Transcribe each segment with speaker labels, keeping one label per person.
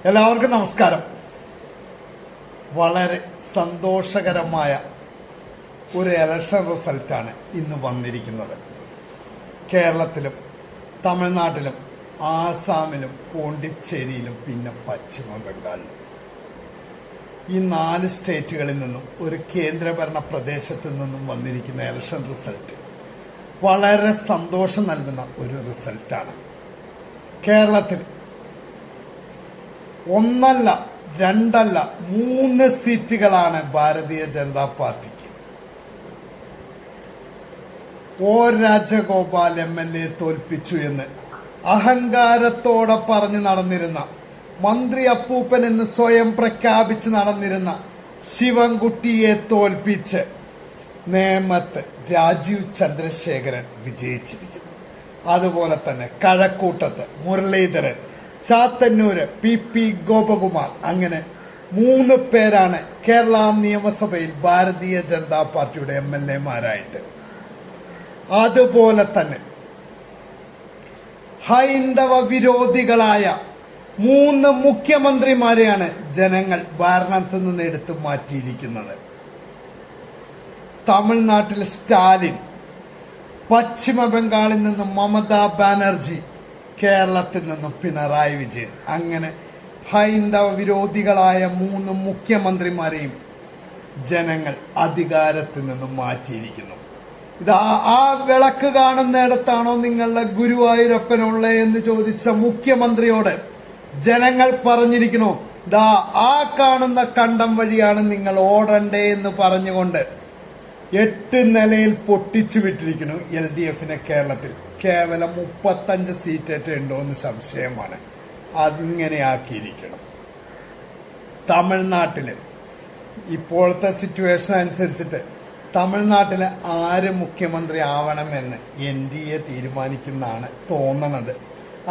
Speaker 1: എല്ലാവർക്കും നമസ്കാരം. വളരെ സന്തോഷകരമായ ഒരു ഇലക്ഷൻ റിസൾട്ടാണ് ഇന്ന് വന്നിരിക്കുന്നത്. കേരളത്തിലും തമിഴ്നാട്ടിലും ആസാമിലും പോണ്ടിച്ചേരിയിലും പിന്നെ പശ്ചിമ ബംഗാളിലും ഈ 4 സ്റ്റേറ്റുകളിൽ നിന്നും ഒരു കേന്ദ്രഭരണ പ്രദേശത്തു നിന്നും വന്നിരിക്കുന്ന ഇലക്ഷൻ റിസൾട്ട് വളരെ സന്തോഷം നൽകുന്ന ഒരു റിസൾട്ടാണ്. കേരളത്തിൽ 1 അല്ല 2 അല്ല 3 സീറ്റുകളാണ് ഭാരതീയ ജനതാ പാർട്ടിക്ക്. ഒ രാജഗോപാൽ MLA തോൽപ്പിച്ചു എന്ന് അഹങ്കാരത്തോടെ പറഞ്ഞു നടന്നിരുന്ന, മന്ത്രി അപ്പൂപ്പൻ എന്ന് സ്വയം പ്രഖ്യാപിച്ച് നടന്നിരുന്ന ശിവൻകുട്ടിയെ തോൽപ്പിച്ച് നേമത്ത് രാജീവ് ചന്ദ്രശേഖരൻ വിജയിച്ചിരിക്കുന്നു. അതുപോലെ തന്നെ കഴക്കൂട്ടത്ത് മുരളീധരൻ, ചാത്തന്നൂര് PP ഗോപകുമാർ, അങ്ങനെ 3 പേരാണ് കേരള നിയമസഭയിൽ ഭാരതീയ ജനതാ പാർട്ടിയുടെ MLA-മാരായിട്ട്. അതുപോലെ തന്നെ ഹൈന്ദവ വിരോധികളായ 3 മുഖ്യമന്ത്രിമാരെയാണ് ജനങ്ങൾ ഭരണത്തിൽ നിന്ന് എടുത്തു മാറ്റിയിരിക്കുന്നത്. തമിഴ്നാട്ടിൽ സ്റ്റാലിൻ, പശ്ചിമ ബംഗാളിൽ നിന്നും മമതാ ബാനർജി, കേരളത്തിൽ നിന്നും പിണറായി വിജയൻ, അങ്ങനെ ഹൈന്ദവ വിരോധികളായ 3 മുഖ്യമന്ത്രിമാരെയും ജനങ്ങൾ അധികാരത്തിൽ നിന്നും മാറ്റിയിരിക്കുന്നു. ഇത് ആ വിളക്ക് കാണുന്നിടത്താണോ നിങ്ങളുടെ ഗുരുവായൂരപ്പനുള്ള എന്ന് ചോദിച്ച മുഖ്യമന്ത്രിയോട് ജനങ്ങൾ പറഞ്ഞിരിക്കണോ, ദാ ആ കാണുന്ന കണ്ടം വഴിയാണ് നിങ്ങൾ ഓടണ്ടേ എന്ന് പറഞ്ഞുകൊണ്ട് 8 നിലയിൽ പൊട്ടിച്ചു വിട്ടിരിക്കുന്നു. LDF-നെ കേരളത്തിൽ കേവലം 35 സീറ്റേറ്റ് ഉണ്ടോ എന്ന് സംശയമാണ്. അതിങ്ങനെയാക്കിയിരിക്കണം. തമിഴ്നാട്ടില് ഇപ്പോഴത്തെ സിറ്റുവേഷൻ അനുസരിച്ചിട്ട് തമിഴ്നാട്ടിലെ ആര് മുഖ്യമന്ത്രി ആവണമെന്ന് NDA തീരുമാനിക്കുന്നതാണ് തോന്നണത്.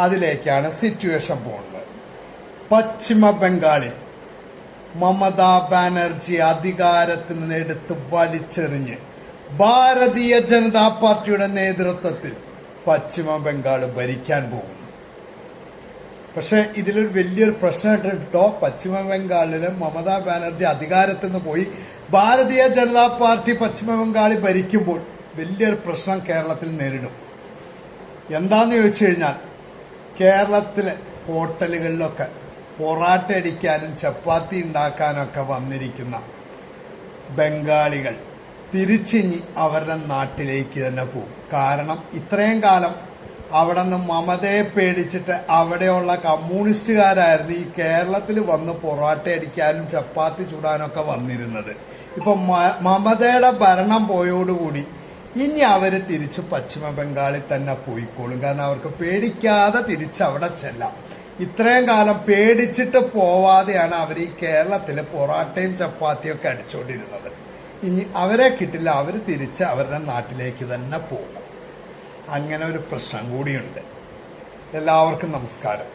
Speaker 1: അതിലേക്കാണ് സിറ്റുവേഷൻ പോകുന്നത്. പശ്ചിമ ബംഗാളിൽ മമതാ ബാനർജി അധികാരത്തിൽ നിന്ന് എടുത്ത് വലിച്ചെറിഞ്ഞ് ഭാരതീയ ജനതാ പാർട്ടിയുടെ നേതൃത്വത്തിൽ പശ്ചിമ ബംഗാൾ ഭരിക്കാൻ പോകുന്നു. പക്ഷെ ഇതിലൊരു വലിയൊരു പ്രശ്നമായിട്ട് കേട്ടോ. പശ്ചിമ ബംഗാളില് മമതാ ബാനർജി അധികാരത്തിൽ നിന്ന് പോയി ഭാരതീയ ജനതാ പാർട്ടി പശ്ചിമ ബംഗാളിൽ ഭരിക്കുമ്പോൾ വലിയൊരു പ്രശ്നം കേരളത്തിൽ നേരിടും. എന്താന്ന് ചോദിച്ചു കഴിഞ്ഞാൽ, കേരളത്തിലെ ഹോട്ടലുകളിലൊക്കെ പൊറാട്ട അടിക്കാനും ചപ്പാത്തി ഉണ്ടാക്കാനൊക്കെ വന്നിരിക്കുന്ന ബംഗാളികൾ തിരിച്ചിഞ്ഞി അവരുടെ നാട്ടിലേക്ക് തന്നെ പോകും. കാരണം ഇത്രയും കാലം അവിടെ നിന്ന് മമതയെ പേടിച്ചിട്ട് അവിടെയുള്ള കമ്മ്യൂണിസ്റ്റുകാരായിരുന്നു ഈ കേരളത്തിൽ വന്ന് പൊറാട്ട അടിക്കാനും ചപ്പാത്തി ചൂടാനൊക്കെ വന്നിരുന്നത്. ഇപ്പൊ മമതയുടെ ഭരണം പോയോടുകൂടി ഇനി അവര് തിരിച്ച് പശ്ചിമ ബംഗാളിൽ തന്നെ പോയിക്കോളും. കാരണം അവർക്ക് പേടിക്കാതെ തിരിച്ച് അവിടെ ചെല്ലാം. ഇത്രയും കാലം പേടിച്ചിട്ട് പോവാതെയാണ് അവർ ഈ കേരളത്തില് പൊറാട്ടയും ചപ്പാത്തിയും ഒക്കെ അടിച്ചുകൊണ്ടിരുന്നത്. ഇനി അവരെ കിട്ടില്ല, അവര് തിരിച്ച് അവരുടെ നാട്ടിലേക്ക് തന്നെ പോകും. അങ്ങനെ ഒരു പ്രശ്നം കൂടിയുണ്ട്. എല്ലാവർക്കും നമസ്കാരം.